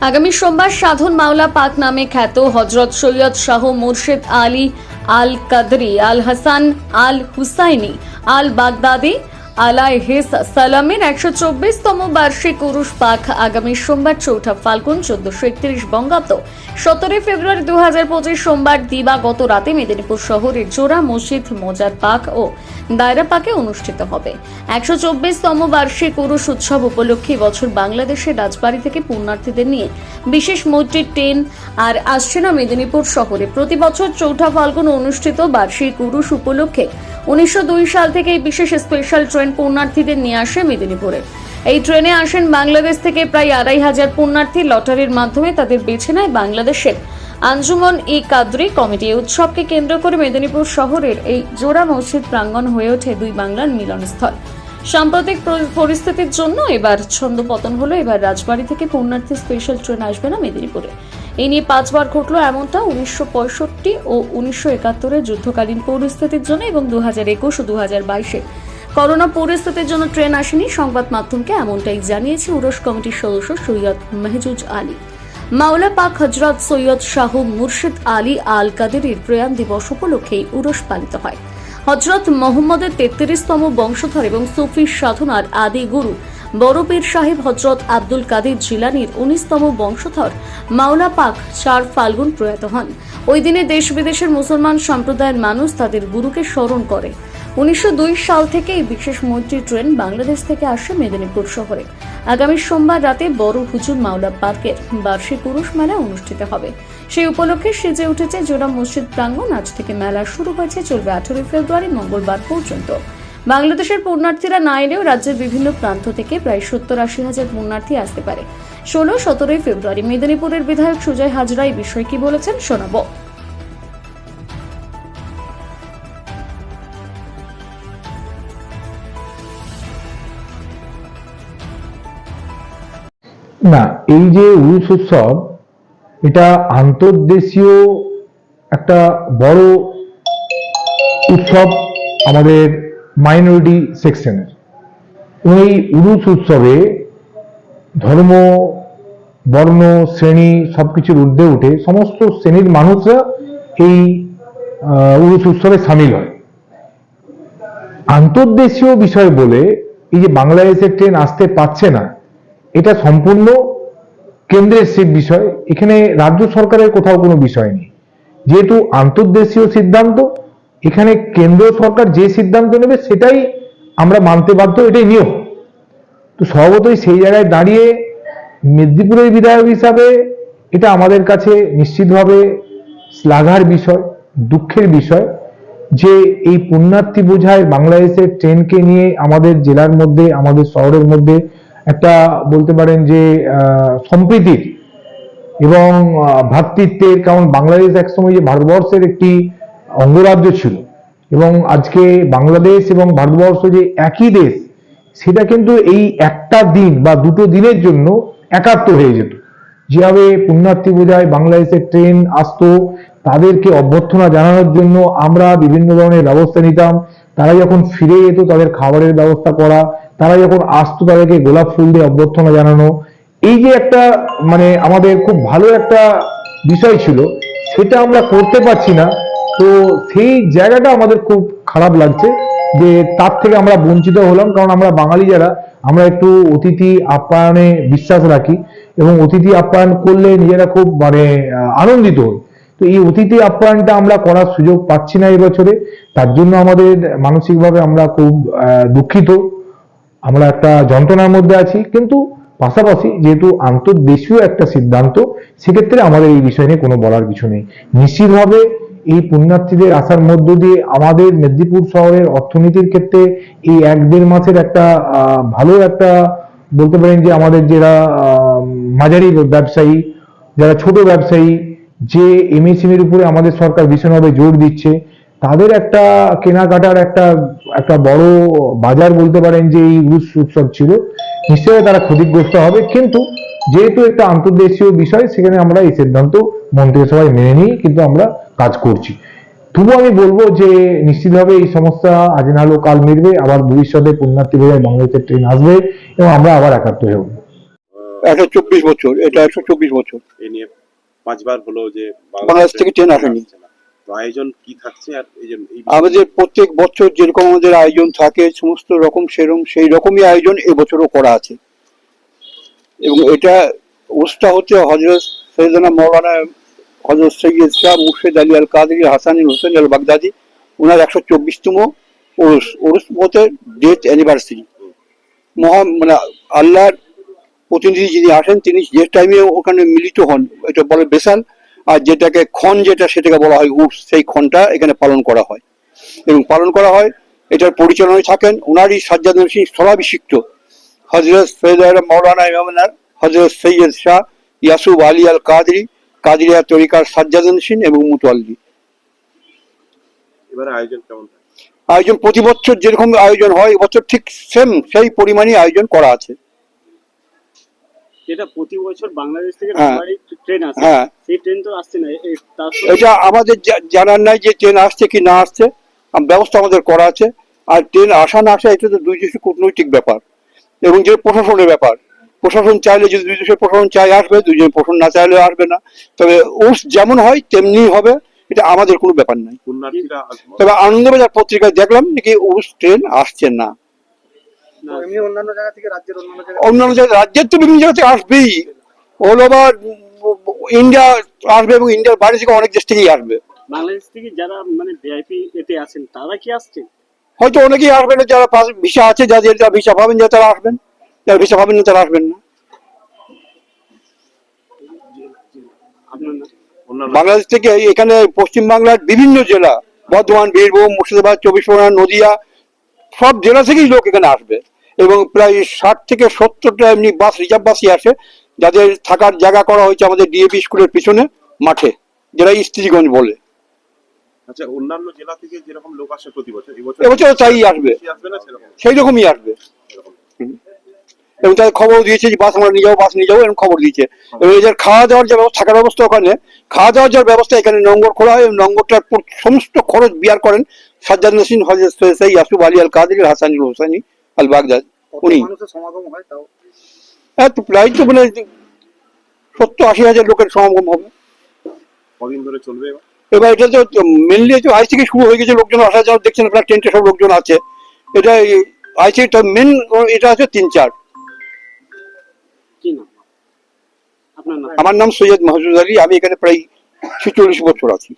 আগামী সোমবার সাধন মাওলা পাক নামে খ্যাত হজরত সৈয়দ শাহ মুর্শিদ আলী আল কাদরি আল হাসান আল হুসাইনি আল বাগদাদি আলাইহিস সালামের 124তম বার্ষিক উরুস পাক আগামী সোমবার 4 ফাল্গুন 1431 বঙ্গাব্দ 17 ফেব্রুয়ারি 2025 সোমবার দিবাগত রাতে মেদিনীপুর শহরের জোড়া মসজিদ মোজাদ পাক ও দায়রা পাকে অনুষ্ঠিত হবে। 124তম বার্ষিক উরুস উৎসব উপলক্ষে বছর বাংলাদেশের রাজবাড়ী থেকে পুণ্যার্থীদের নিয়ে বিশেষ মৈত্রীর ট্রেন আর আসছে না মেদিনীপুর শহরে। প্রতি বছর 4 ফাল্গুন অনুষ্ঠিত বার্ষিক উরুস উপলক্ষে 1902 সাল থেকে এই বিশেষ স্পেশাল ট্রেন পুণ্যার্থীদের নিয়ে আসে মেদিনীপুরে। এই ট্রেনে আসেন বাংলাদেশ থেকে প্রায় 2500 পুণ্যার্থী। লটারির মাধ্যমে তাদের বেছে নেয় বাংলাদেশের আঞ্জুমান ই কাদরি কমিটি। উৎসবকে কেন্দ্র করে মেদিনীপুর শহরের এই জোড়া মসজিদ প্রাঙ্গণ হয়ে ওঠে দুই বাংলার মিলনস্থল। সাম্প্রতিক পরিস্থিতির জন্য এবার ছন্দপতন হলো। এবার রাজবাড়ী থেকে পুণ্যার্থী স্পেশাল ট্রেন আসবে না মেদিনীপুরে। এই নিয়ে 5 বার ঘটলো এমনটা 1965 ও 1971 যুদ্ধকালীন পরিস্থিতির জন্য এবং 2021 ও 2022 করোনা পরিস্থিতির জন্য ট্রেন আসেনি। সংবাদ মাধ্যমকে এমনটাই জানিয়েছে উরস কমিটির সদস্য সৈয়দ মেহজুজ আলী। মাওলা পাক হজরত সৈয়দ শাহ মুর্শিদ আলী আল কাদেরির প্রয়াণ দিবস উপলক্ষে উরস পালিত হয়। হজরত মোহাম্মদের 33তম বংশধর এবং সুফি সাধনার আদি গুরু বড় পীর সাহেব হজরত আব্দুল কাদের জিলানির 19তম বংশধর মাওলা পাক 4 ফাল্গুন প্রয়াত হন। ওই দিনে দেশ বিদেশের মুসলমান সম্প্রদায়ের মানুষ তাদের গুরুকে স্মরণ করে। 1902 সাল থেকে এই বিশেষ মৈত্রী ট্রেন বাংলাদেশ থেকে আসে মেদিনীপুর শহরে। আগামী সোমবার রাতে বড় হুজুর মাওলা পার্কের বার্ষিক উরুস মেলা অনুষ্ঠিত হবে। সেই উপলক্ষে সেজে উঠেছে জোড়া মসজিদ প্রাঙ্গণ। আজ থেকে মেলা শুরু হয়েছে, চলবে 18 ফেব্রুয়ারি মঙ্গলবার পর্যন্ত। বাংলাদেশের পুণ্যার্থীরা না এলেও রাজ্যের বিভিন্ন প্রান্ত থেকে প্রায় 70-80 হাজার পুণ্যার্থী আসতে পারে। 16-17 ফেব্রুয়ারি মেদিনীপুরের বিধায়ক সুজয় হাজরা এই বিষয়ে কি বলেছেন শোনাবো। না, এই যে উরুস উৎসব এটা আন্তর্দেশীয় একটা বড় উৎসব আমাদের মাইনরিটি সেকশনের। এই উরুস উৎসবে ধর্ম, বর্ণ, শ্রেণী সবকিছুর ঊর্ধ্বে উঠে সমস্ত শ্রেণীর মানুষরা এই উরুস উৎসবে সামিল হয়। আন্তর্দেশীয় বিষয় বলে এই যে বাংলাদেশের ট্রেন আসতে পারছে না, এটা সম্পূর্ণ কেন্দ্রের সেই বিষয়। এখানে রাজ্য সরকারের কোথাও কোনো বিষয় নেই। যেহেতু আন্তর্দেশীয় সিদ্ধান্ত, এখানে কেন্দ্র সরকার যে সিদ্ধান্ত নেবে সেটাই আমরা মানতে বাধ্য, এটাই নিয়ম। তো স্বভাবতই সেই জায়গায় দাঁড়িয়ে মেদিনীপুরের বিধায়ক হিসাবে এটা আমাদের কাছে নিশ্চিতভাবে শ্লাঘার বিষয়, দুঃখের বিষয় যে এই পুণ্যার্থী বোঝায় বাংলাদেশের ট্রেনকে নিয়ে আমাদের জেলার মধ্যে, আমাদের শহরের মধ্যে একটা বলতে পারেন যে সম্প্রীতির এবং ভ্রাতৃত্বের, কারণ বাংলাদেশ একসময় যে ভারতবর্ষের একটি অঙ্গরাজ্য ছিল এবং আজকে বাংলাদেশ এবং ভারতবর্ষ যে একই দেশ, সেটা কিন্তু এই একটা দিন বা দুটো দিনের জন্য একাত্ম হয়ে যেত। যেভাবে পুণ্যার্থী বোঝায় বাংলাদেশের ট্রেন আসতো, তাদেরকে অভ্যর্থনা জানানোর জন্য আমরা বিভিন্ন ধরনের ব্যবস্থা নিতাম। তারা যখন ফিরে যেত তাদের খাবারের ব্যবস্থা করা, তারা যখন আসতো তাদেরকে গোলাপ ফুল দিয়ে অভ্যর্থনা জানানো, এই যে একটা মানে আমাদের খুব ভালো একটা বিষয় ছিল, সেটা আমরা করতে পারছি না। তো সেই জায়গাটা আমাদের খুব খারাপ লাগছে যে তার থেকে আমরা বঞ্চিত হলাম। কারণ আমরা বাঙালি যারা, আমরা একটু অতিথি আপ্যায়নে বিশ্বাস রাখি এবং অতিথি আপ্যায়ন করলে নিজেরা খুব মানে আনন্দিত হই। তো এই অতিথি আপ্যায়নটা আমরা করার সুযোগ পাচ্ছি না এবছরে। তার জন্য আমাদের মানসিকভাবে আমরা খুব দুঃখিত, আমরা একটা যন্ত্রণার মধ্যে আছি। কিন্তু পাশাপাশি যেহেতু আন্তর্দেশীয় একটা সিদ্ধান্ত, সেক্ষেত্রে আমাদের এই বিষয় নিয়ে কোনো বলার কিছু নেই। নিশ্চিতভাবে এই পুণ্যার্থীদের আসার মধ্য দিয়ে আমাদের মেদিনীপুর শহরের অর্থনীতির ক্ষেত্রে এই 1-1.5 মাসের একটা ভালো একটা বলতে পারেন যে আমাদের যারা মাঝারি ব্যবসায়ী, যারা ছোট ব্যবসায়ী, যে এমএসএমইর উপরে আমাদের সরকার ভীষণভাবে জোর দিচ্ছে, তাদের একটা কেনাকাটার একটা বড় বাজার বলতে পারেন যে এই উরুস উৎসব ছিল। নিশ্চয়ই তারা ক্ষতিগ্রস্ত হবে, কিন্তু যেহেতু একটা আন্তর্দেশীয় বিষয়, সেখানে আমরা এই সিদ্ধান্ত মন্ত্রিসভায় মেনে নিই, কিন্তু আমরা কাজ করছি। তবু আমি বলবো যে নিশ্চিতভাবে এই সমস্যা আজ না হলেও কাল মিটবে। আবার ভবিষ্যতে পুণ্যার্থী বোঝায় বাংলাদেশের ট্রেন আসবে এবং আমরা আবার একাত্ম হয়ে উঠবো। 124 বছর, এটা 124 বছর। এই নিয়ে 5বার হলো যে বাংলাদেশ থেকে ট্রেন আসেনি। আসছে না। তো আয়োজন কি থাকছে আর এই যে আমাদের প্রত্যেক বছর যেরকম আমাদের আয়োজন থাকে সমস্ত রকম সেই রকমই আয়োজন এবছরও করা আছে। এবং এটা উৎসাহ হচ্ছে হজরত সৈয়দনা মৌলানা হজরত সৈয়দ শাহ মুর্শেদ আলী আল কাদরি হাসান হোসেন আল বাগদাদি, ওনার 124তম ওরস বলতে ডেথ অ্যানিভার্সারি। মানে আল্লাহর প্রতিনিধি যিনি আসেন তিনি যে টাইমে ওখানে মিলিত হন, এটা বলে বেসাল, আর যেটাকে ক্ষণ সেটাকে বলা হয় উর্স, সেই ক্ষণটা এখানে পালন করা হয়। এবং পালন করা হয়, এটার পরিচালনায় থাকেন ওনারই সাজ্জাদ নরসিং স্থলাভিষিক্ত হজরত সৈয়দ মৌলানা ইমামনার হজরত সৈয়দ শাহ ইয়াসুব আলী আল কাদরি, কাদরিয়া তরিকার সাজ্জাদ নরসিং এবং মুতওয়াল্লি। এবারে আয়োজন কেমন থাকে? আয়োজন প্রতি বছর যেরকম আয়োজন হয় এবছর ঠিক সেম সেই পরিমাণই আয়োজন করা আছে। যেটা প্রতি বছর বাংলাদেশ থেকে হ্যাঁ। ট্রেন আসে, হ্যাঁ। সেই ট্রেন তো আসছে না, তার সঙ্গে এটা আমাদের জানার নাই যে ট্রেন আসছে কি না আসছে, ব্যবস্থা আমাদের করা আছে। আর ট্রেন আসা না আসা এটা তো দুই দেশের কূটনৈতিক ব্যাপার এবং যে প্রশাসনের ব্যাপার। প্রশাসন চাইলে যদি দুই দেশের প্রশাসন চাই আসবে, দুজন প্রশাসন না চাইলে আসবে না। তবে উর্স যেমন হয় তেমনি হবে, এটা আমাদের কোনো ব্যাপার নাই। পুণ্যার্থীরা আসবে। তবে আনন্দবাজার পত্রিকায় দেখলাম নাকি উর্স ট্রেন আসছে না। এমনি অন্যান্য জায়গা থেকে রাজ্যের অন্যান্য জায়গায় রাজ্যের তো বিভিন্ন জায়গা থেকে আসবেই, অল ওভার ইন্ডিয়া আসবে এবং ইন্ডিয়ার বাইরে থেকে অনেক দেশ থেকেই আসবে। বাংলাদেশ থেকে যারা মানে ভিআইপি এতে আছেন তারা কি আসছে? হয়তো অনেকেই আসবেন যারা ভিসা আছে, যাদের ভিসা পাবেন যারা তারা আসবেন, যারা ভিসা পাবেন না তারা আসবেন না। আপনার না অন্যান্য বাংলাদেশ থেকে এখানে পশ্চিমবাংলার বিভিন্ন জেলা, বর্ধমান, বীরভূম, মুর্শিদাবাদ, 24 পরগনা, নদিয়া, সব জেলা থেকেই লোক এখানে আসবে। এবং প্রায় 60 থেকে 70টা এমনি বাস, রিজার্ভ বাসই আসে, যাদের থাকার জায়গা করা হয়েছে আমাদের ডিএপি স্কুলের পিছনে মাঠে, যেটা স্ত্রীগঞ্জ বলে। আচ্ছা, অন্যান্য জেলা থেকে যেরকম লোক আসে প্রতি বছর, এবছর তাই আসবে, বেশি আসবে না সেরকম? সেই রকমই আসবে। এরকম। এবং তাদের খবর দিয়েছে যে বাস আমরা নিয়ে যাবো, বাস নিয়ে যাবো, এরকম খবর দিয়েছে। এবং এদের খাওয়া দাওয়ার যে ব্যবস্থা, থাকার ব্যবস্থা ওখানে, খাওয়া দাওয়ার যে ব্যবস্থা, এখানে নোঙ্গর খোলা হয় এবং নোঙ্গরটার সমস্ত খরচ বিয়ার করেন সাজ্জাদ নসিন হজরত সৈয়দ ইয়াসুব আলী আল কাদরি হাসানুল হোসানি আল বাগদাদ, উনি। মানুষের সমাগম হয় তাও তো প্রায় তো মানে 70-80 হাজার লোকের সমাগম হবে। কদিন ধরে চলবে এবার? এবার এটা তো মেনলি আজ থেকে শুরু হয়ে গেছে লোকজন আসা যাওয়া, দেখছেন আপনার টেন্টে সব লোকজন আছে। এটা আজ থেকে মেন এটা আছে 3-4। কি না আপনার না? আমার নাম সৈয়দ মাহজুজ আলী, আমি এখানে প্রায় 46 বছর আছি।